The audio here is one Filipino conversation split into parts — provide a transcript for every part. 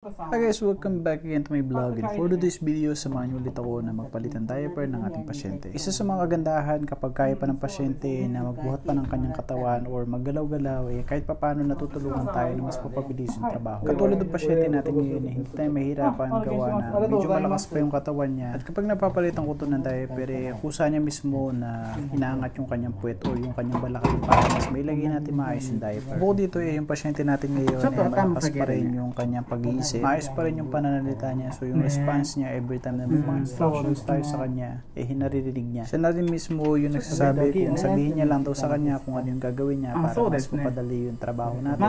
Hi guys, welcome back again to my vlog, and for today's video, samahan niyo ulit ako na magpalit ng diaper ng ating pasyente. Isa sa mga kagandahan kapag kaya pa ng pasyente na magbuhat pa ng kanyang katawan or maggalaw-galaw, kahit papaano natutulungan tayo na mas papabilis yung trabaho. Katulad ng pasyente natin ngayon, hindi tayo mahirapan gawa na medyo malakas pa yung katawan niya. At kapag napapalitan ko ito ng diaper, kusa niya mismo na inaangat yung kanyang puwet o yung kanyang balakang para mas mailagay natin maayos yung diaper. Bukod dito, yung pasyente natin ngayon, malakas pa rin yung kanyang pag-iisip. Maayos pa rin yung pananalita niya. So yung response niya every time na may mga instructions tayo sa kanya, naririnig niya. Siya na rin mismo yung nagsasabi kung sabihin niya lang daw sa kanya kung ano yung gagawin niya para mas mapadali yung trabaho natin.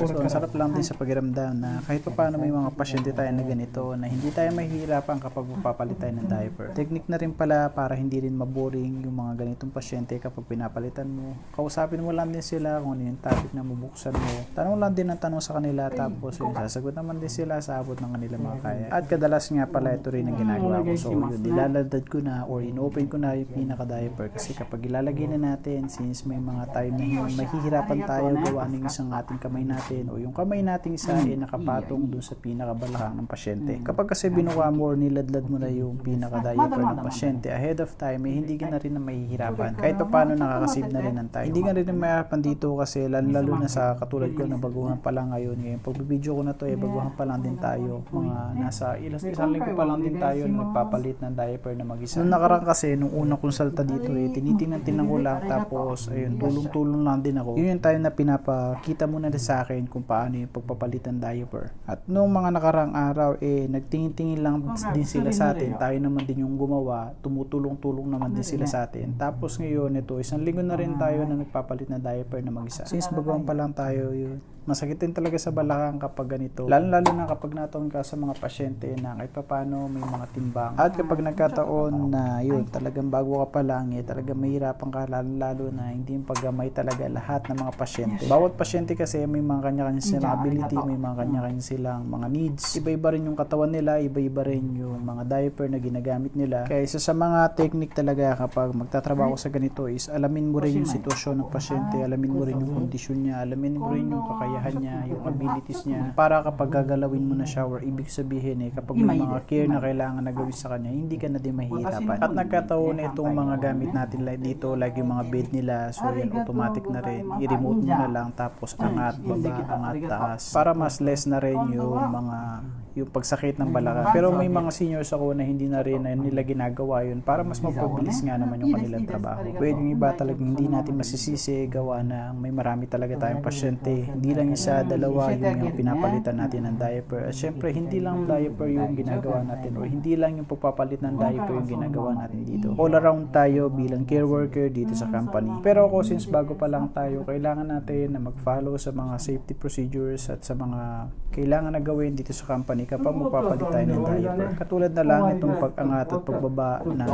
So ang sarap lang din sa pakiramdam na kahit pa paano may mga pasyente tayo na ganito na hindi tayo mahihirapan kapag mapapalit tayo ng diaper. Technique na rin pala para hindi rin maboring yung mga ganitong pasyente kapag pinapalitan mo. Kausapin mo lang din sila kung ano yung topic na mabuksan mo. Tanong lang din ang tanong sa kanila tapos yung sasagot naman din sila sa abot ng kanilang mga kaya. At kadalas nga pala ito rin ang ginagawa ko. So yun, nilaladad ko na or inopen ko na yung pinaka-diaper kasi kapag ilalagay na natin, since may mga time na mahihirapan tayo gawa ng isang ating kamay natin o yung kamay nating isa nakapatong dun sa pinaka-balakang ng pasyente. Kapag kasi binuka mo or niladlad mo na yung pinaka-diaper ng pasyente ahead of time, hindi ka na rin na mahihirapan. Kahit pa paano nakakasave na rin ng time. Hindi ka rin na mahihirapan dito kasi lalo na sa katulad ko na baguhan pa lang ngayon. Pag video ko na to, baguhan pa lang din tayo, mga nasa isang linggo pa lang din tayo na nagpapalit ng diaper na mag-isa. Nung nakaraan kasi, nung unang konsulta dito, tinitingnan ko lang, tapos ayun, tulong-tulong lang din ako. Yun yung time na pinapakita muna sa akin kung paano yung pagpapalit ng diaper. At nung mga nakaraang araw, nagtingin-tingin lang din sila sa atin, tayo naman din yung gumawa, tumutulong-tulong naman din sila sa atin. Tapos ngayon, isang linggo na rin tayo na nagpapalit ng diaper na mag-isa. Since baguhan pa lang tayo, yun, masakit din talaga sa balakang kapag ganito. Lalo na kapag nataon ka sa mga pasyente na kahit paano may mga timbang. At kapag nagkataon na yun, talagang bago ka pa lang, talagang mahirapan ka lalo na hindi yung paggamay talaga lahat ng mga pasyente. Bawat pasyente kasi may mga kanya-kanya silang ability, may mga kanya-kanya silang mga needs. Iba-iba rin yung katawan nila, iba-iba rin yung mga diaper na ginagamit nila. Kaya isa sa mga technique talaga kapag magtatrabaho sa ganito is alamin mo rin yung sitwasyon ng pasyente, alamin mo rin yung kondisyon niya, alamin mo rin yung kakaya niya, yung abilities niya, para kapag gagalawin mo na shower, ibig sabihin kapag may mga care na kailangan na gawin sa kanya, hindi ka na din mahihirapan. At nagkataon itong mga gamit natin dito, like yung mga bed nila, so yun, automatic na rin, i-remote mo na lang, tapos angat, baba, angat, taas, para mas less na rin yung pagsakit ng balakang. Pero may mga seniors ako na hindi na rin nila ginagawa yun para mas mapabilis nga naman yung kanilang trabaho. Pwede yung iba talagang hindi natin masisisi gawa na may marami talaga tayong pasyente. Hindi lang isa, dalawa yung pinapalitan natin ng diaper. At syempre, hindi lang diaper yung ginagawa natin o hindi lang yung pagpapalit ng diaper yung ginagawa natin dito. All around tayo bilang care worker dito sa company. Pero ako, since bago pa lang tayo, kailangan natin na mag-follow sa mga safety procedures at sa mga kailangan na gawin dito sa company kapag magpapalit tayo ng diaper. Katulad na lang itong pag-angat at pagbaba ng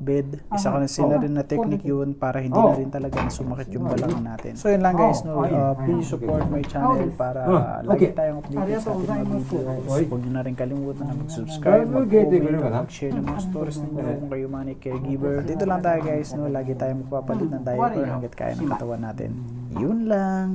bed. Isa ka na rin na technique yun para hindi na rin talaga sumakit yung balakang natin. So yun lang guys, please support my channel para lagi tayong updated sa ating mga videos. Huwag nyo na rin kalimutan na mag-subscribe, mag-comment, mag-share ng mga stories ninyo kung kayo mga caregiver. Dito lang tayo guys, lagi tayong magpapalit ng diaper hanggat kaya ng katawan natin. Yun lang.